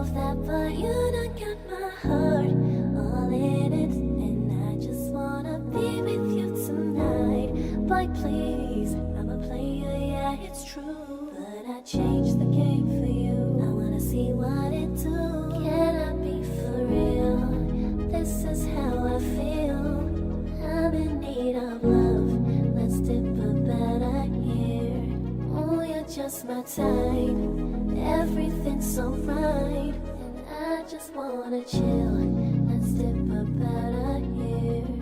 of that, but you done got my heart all in it. And I just wanna be with you tonight. Boy, please, I'm a player, yeah, it's true. But I changed the game for you. I wanna see what it do. Can I be for real? This is how I feel. I'm in need of love. Let's dip a better here. Oh, you're just my type. Everything's so right. And I just wanna chill. Let's dip a better here.